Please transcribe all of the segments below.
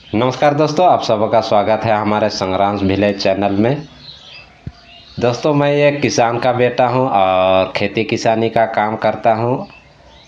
नमस्कार दोस्तों, आप सबका स्वागत है हमारे संग्राम विलेज चैनल में। दोस्तों, मैं एक किसान का बेटा हूं और खेती किसानी का काम करता हूं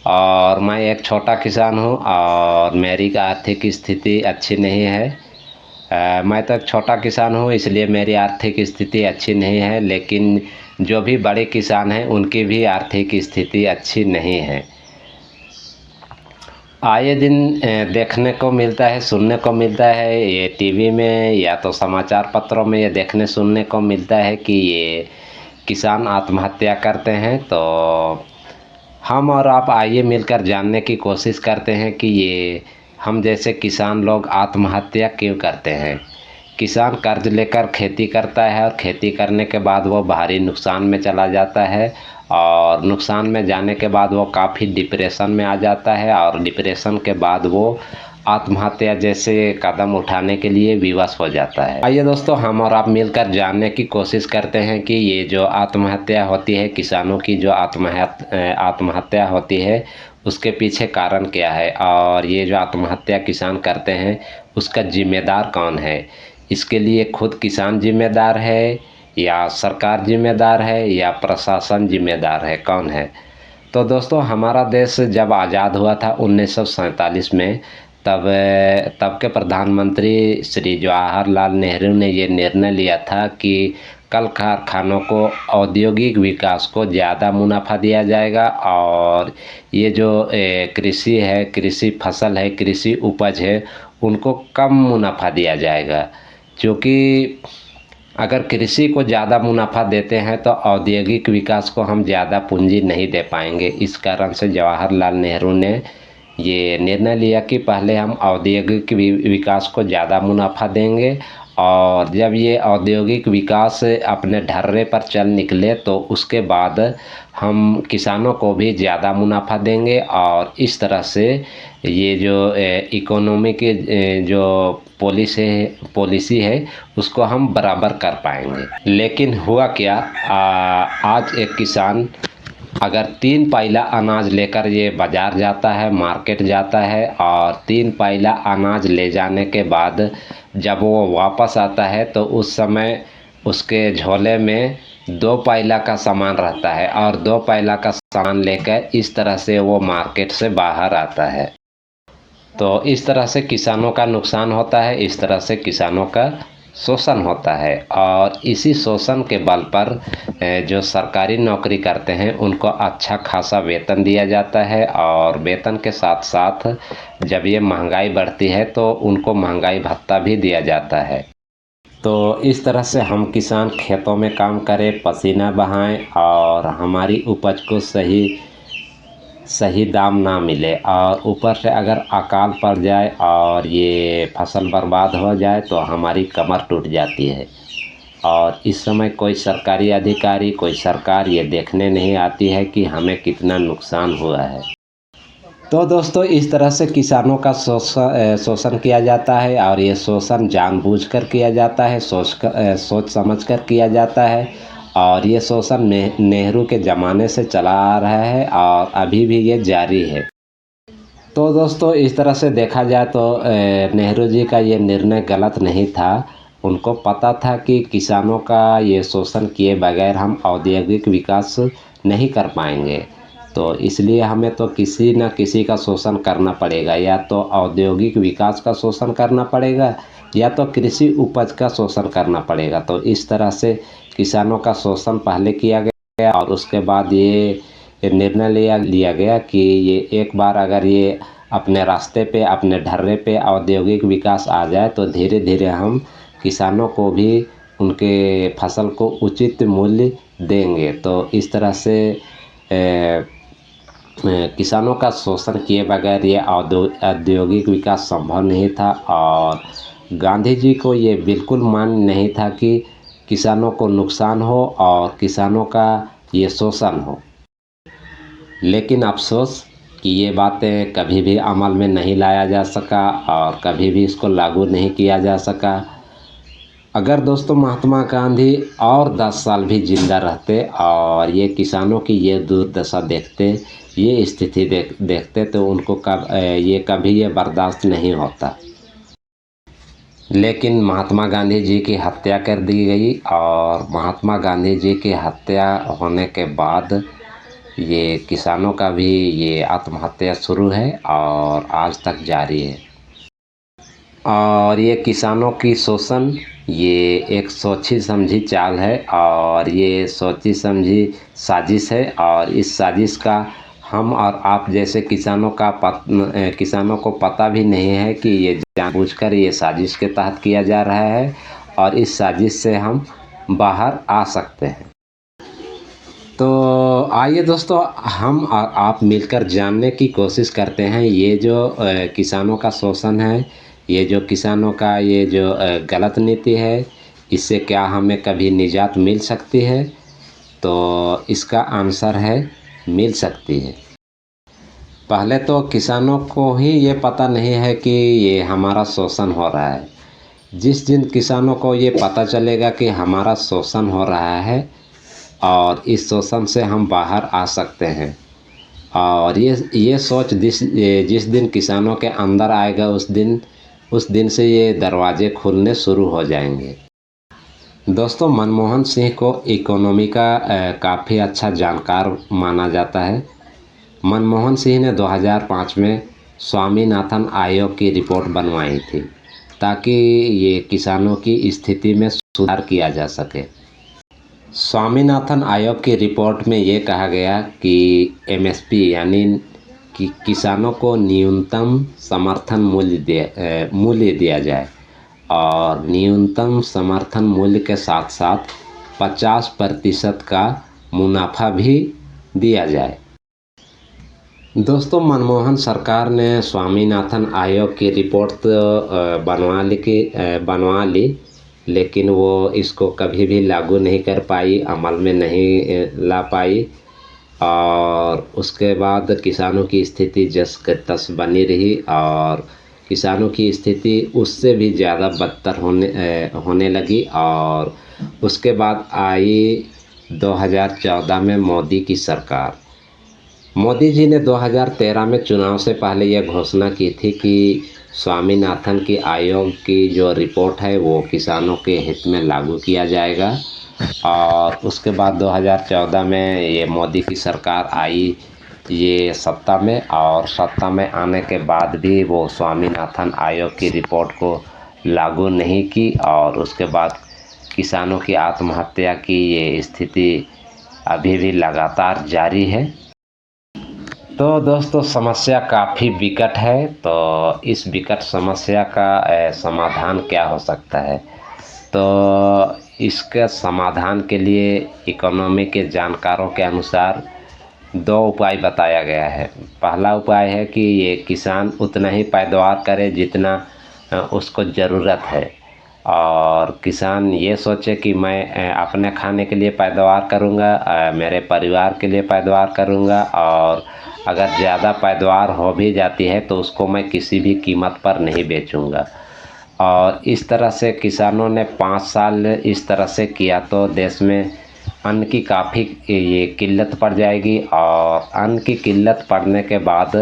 और मैं एक छोटा किसान हूं और मेरी आर्थिक स्थिति अच्छी नहीं है। मैं तो एक छोटा किसान हूं, इसलिए मेरी आर्थिक स्थिति अच्छी नहीं है, लेकिन जो भी बड़े किसान हैं उनकी भी आर्थिक स्थिति अच्छी नहीं है। आए दिन देखने को मिलता है, सुनने को मिलता है, ये टीवी में या तो समाचार पत्रों में ये देखने सुनने को मिलता है कि ये किसान आत्महत्या करते हैं। तो हम और आप आइए मिलकर जानने की कोशिश करते हैं कि ये हम जैसे किसान लोग आत्महत्या क्यों करते हैं। किसान कर्ज लेकर खेती करता है और खेती करने के बाद वो भारी नुकसान में चला जाता है और नुकसान में जाने के बाद वो काफ़ी डिप्रेशन में आ जाता है और डिप्रेशन के बाद वो आत्महत्या जैसे कदम उठाने के लिए विवश हो जाता है। आइए दोस्तों, हम और आप मिलकर जानने की कोशिश करते हैं कि ये जो आत्महत्या होती है, किसानों की जो आत्महत्या होती है, उसके पीछे कारण क्या है और ये जो आत्महत्या किसान करते हैं उसका जिम्मेदार कौन है। इसके लिए खुद किसान जिम्मेदार है या सरकार जिम्मेदार है या प्रशासन जिम्मेदार है, कौन है। तो दोस्तों, हमारा देश जब आज़ाद हुआ था 1947 में, तब के प्रधानमंत्री श्री जवाहरलाल नेहरू ने ये निर्णय लिया था कि कल कारखानों को औद्योगिक विकास को ज़्यादा मुनाफा दिया जाएगा और ये जो कृषि है, कृषि फसल है, कृषि उपज है, उनको कम मुनाफा दिया जाएगा। क्योंकि अगर कृषि को ज़्यादा मुनाफा देते हैं तो औद्योगिक विकास को हम ज़्यादा पूंजी नहीं दे पाएंगे। इस कारण से जवाहरलाल नेहरू ने ये निर्णय लिया कि पहले हम औद्योगिक विकास को ज़्यादा मुनाफा देंगे और जब ये औद्योगिक विकास अपने ढर्रे पर चल निकले तो उसके बाद हम किसानों को भी ज़्यादा मुनाफा देंगे और इस तरह से ये जो इकोनॉमी के जो पॉलिसी है उसको हम बराबर कर पाएंगे। लेकिन हुआ क्या, आज एक किसान अगर 3 पैला अनाज लेकर ये बाज़ार जाता है, मार्केट जाता है और 3 पैला अनाज ले जाने के बाद जब वो वापस आता है तो उस समय उसके झोले में 2 पैला का सामान रहता है और 2 पैला का सामान लेकर इस तरह से वो मार्केट से बाहर आता है। तो इस तरह से किसानों का नुकसान होता है, इस तरह से किसानों का शोषण होता है और इसी शोषण के बल पर जो सरकारी नौकरी करते हैं उनको अच्छा खासा वेतन दिया जाता है और वेतन के साथ साथ जब ये महंगाई बढ़ती है तो उनको महंगाई भत्ता भी दिया जाता है। तो इस तरह से हम किसान खेतों में काम करें, पसीना बहाएं और हमारी उपज को सही दाम ना मिले और ऊपर से अगर अकाल पड़ जाए और ये फसल बर्बाद हो जाए तो हमारी कमर टूट जाती है और इस समय कोई सरकारी अधिकारी, कोई सरकार ये देखने नहीं आती है कि हमें कितना नुकसान हुआ है। तो दोस्तों, इस तरह से किसानों का शोषण किया जाता है और ये शोषण जानबूझकर किया जाता है, सोच समझकर किया जाता है और ये शोषण नेहरू के ज़माने से चला आ रहा है और अभी भी ये जारी है। तो दोस्तों, इस तरह से देखा जाए तो नेहरू जी का ये निर्णय गलत नहीं था। उनको पता था कि किसानों का ये शोषण किए बगैर हम औद्योगिक विकास नहीं कर पाएंगे। तो इसलिए हमें तो किसी न किसी का शोषण करना पड़ेगा, या तो औद्योगिक विकास का शोषण करना पड़ेगा या तो कृषि उपज का शोषण करना पड़ेगा। तो इस तरह से किसानों का शोषण पहले किया गया और उसके बाद ये निर्णय लिया गया कि ये एक बार अगर ये अपने रास्ते पे, अपने ढर्रे पे औद्योगिक विकास आ जाए तो धीरे धीरे हम किसानों को भी उनके फसल को उचित मूल्य देंगे। तो इस तरह से किसानों का शोषण किए बगैर ये औद्योगिक विकास संभव नहीं था और गांधी जी को ये बिल्कुल मान नहीं था कि किसानों को नुकसान हो और किसानों का ये शोषण हो। लेकिन अफसोस कि ये बातें कभी भी अमल में नहीं लाया जा सका और कभी भी इसको लागू नहीं किया जा सका। अगर दोस्तों महात्मा गांधी और 10 साल भी जिंदा रहते और ये किसानों की ये दुर्दशा देखते, ये स्थिति देखते तो उनको ये कभी ये बर्दाश्त नहीं होता। लेकिन महात्मा गांधी जी की हत्या कर दी गई और महात्मा गांधी जी की हत्या होने के बाद ये किसानों का भी ये आत्महत्या शुरू है और आज तक जारी है। और ये किसानों की शोषण ये एक सोची समझी चाल है और ये सोची समझी साजिश है और इस साजिश का हम और आप जैसे किसानों को पता भी नहीं है कि ये जानबूझकर ये साजिश के तहत किया जा रहा है और इस साजिश से हम बाहर आ सकते हैं। तो आइए दोस्तों, हम और आप मिलकर जानने की कोशिश करते हैं ये जो किसानों का शोषण है, ये जो किसानों का ये जो गलत नीति है, इससे क्या हमें कभी निजात मिल सकती है? तो इसका आंसर है मिल सकती है। पहले तो किसानों को ही ये पता नहीं है कि ये हमारा शोषण हो रहा है। जिस दिन किसानों को ये पता चलेगा कि हमारा शोषण हो रहा है और इस शोषण से हम बाहर आ सकते हैं और ये सोच जिस दिन किसानों के अंदर आएगा उस दिन से ये दरवाजे खुलने शुरू हो जाएंगे। दोस्तों, मनमोहन सिंह को इकोनॉमी का काफ़ी अच्छा जानकार माना जाता है। मनमोहन सिंह ने 2005 में स्वामीनाथन आयोग की रिपोर्ट बनवाई थी ताकि ये किसानों की स्थिति में सुधार किया जा सके। स्वामीनाथन आयोग की रिपोर्ट में ये कहा गया कि एमएसपी यानी कि किसानों को न्यूनतम समर्थन मूल्य दिया जाए और न्यूनतम समर्थन मूल्य के साथ साथ 50% का मुनाफा भी दिया जाए। दोस्तों, मनमोहन सरकार ने स्वामीनाथन आयोग की रिपोर्ट तो बनवा ली लेकिन वो इसको कभी भी लागू नहीं कर पाई, अमल में नहीं ला पाई और उसके बाद किसानों की स्थिति जस के तस बनी रही और किसानों की स्थिति उससे भी ज़्यादा बदतर होने लगी। और उसके बाद आई 2014 में मोदी की सरकार। मोदी जी ने 2013 में चुनाव से पहले यह घोषणा की थी कि स्वामीनाथन की आयोग की जो रिपोर्ट है वो किसानों के हित में लागू किया जाएगा। और उसके बाद 2014 में ये मोदी की सरकार आई ये सत्ता में और सत्ता में आने के बाद भी वो स्वामीनाथन आयोग की रिपोर्ट को लागू नहीं की और उसके बाद किसानों की आत्महत्या की ये स्थिति अभी भी लगातार जारी है। तो दोस्तों, समस्या काफ़ी विकट है। तो इस विकट समस्या का समाधान क्या हो सकता है? तो इसके समाधान के लिए इकोनॉमी के जानकारों के अनुसार 2 उपाय बताया गया है। पहला उपाय है कि ये किसान उतना ही पैदावार करे जितना उसको ज़रूरत है और किसान ये सोचे कि मैं अपने खाने के लिए पैदावार करूँगा, मेरे परिवार के लिए पैदावार करूँगा और अगर ज़्यादा पैदावार हो भी जाती है तो उसको मैं किसी भी कीमत पर नहीं बेचूँगा। और इस तरह से किसानों ने 5 साल इस तरह से किया तो देश में अन्न की काफ़ी ये किल्लत पड़ जाएगी और अन्न की किल्लत पड़ने के बाद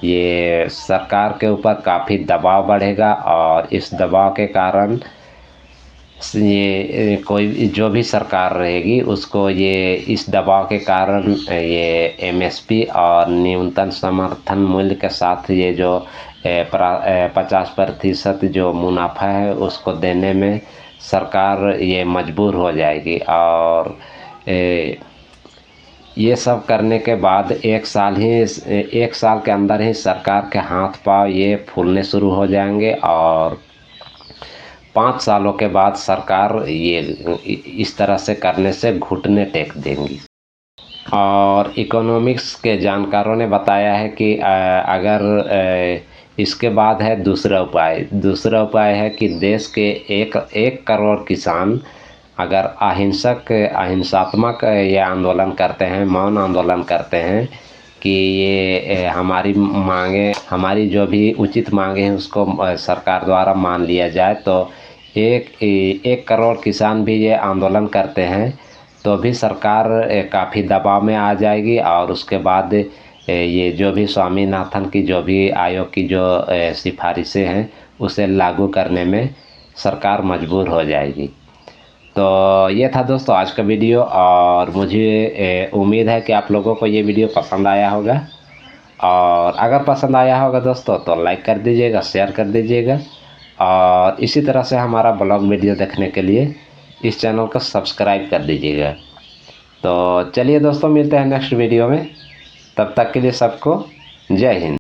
ये सरकार के ऊपर काफ़ी दबाव बढ़ेगा और इस दबाव के कारण ये कोई जो भी सरकार रहेगी उसको ये इस दबाव के कारण ये एमएसपी और न्यूनतम समर्थन मूल्य के साथ ये जो 50% जो मुनाफा है उसको देने में सरकार ये मजबूर हो जाएगी। और ये सब करने के बाद 1 साल के अंदर ही सरकार के हाथ पांव ये फूलने शुरू हो जाएंगे और 5 सालों के बाद सरकार ये इस तरह से करने से घुटने टेक देंगी। और इकोनॉमिक्स के जानकारों ने बताया है कि अगर इसके बाद है दूसरा उपाय है कि देश के 1 करोड़ किसान अगर अहिंसात्मक ये आंदोलन करते हैं, मौन आंदोलन करते हैं कि ये हमारी जो भी उचित मांगे हैं उसको सरकार द्वारा मान लिया जाए, तो 1 करोड़ किसान भी ये आंदोलन करते हैं तो भी सरकार काफ़ी दबाव में आ जाएगी और उसके बाद ये जो भी स्वामीनाथन की जो भी आयोग की जो सिफारिशें हैं उसे लागू करने में सरकार मजबूर हो जाएगी। तो ये था दोस्तों आज का वीडियो, और मुझे उम्मीद है कि आप लोगों को ये वीडियो पसंद आया होगा। और अगर पसंद आया होगा दोस्तों तो लाइक कर दीजिएगा, शेयर कर दीजिएगा, और इसी तरह से हमारा ब्लॉग वीडियो देखने के लिए इस चैनल को सब्सक्राइब कर दीजिएगा। तो चलिए दोस्तों, मिलते हैं नेक्स्ट वीडियो में। तब तक के लिए सबको जय हिंद।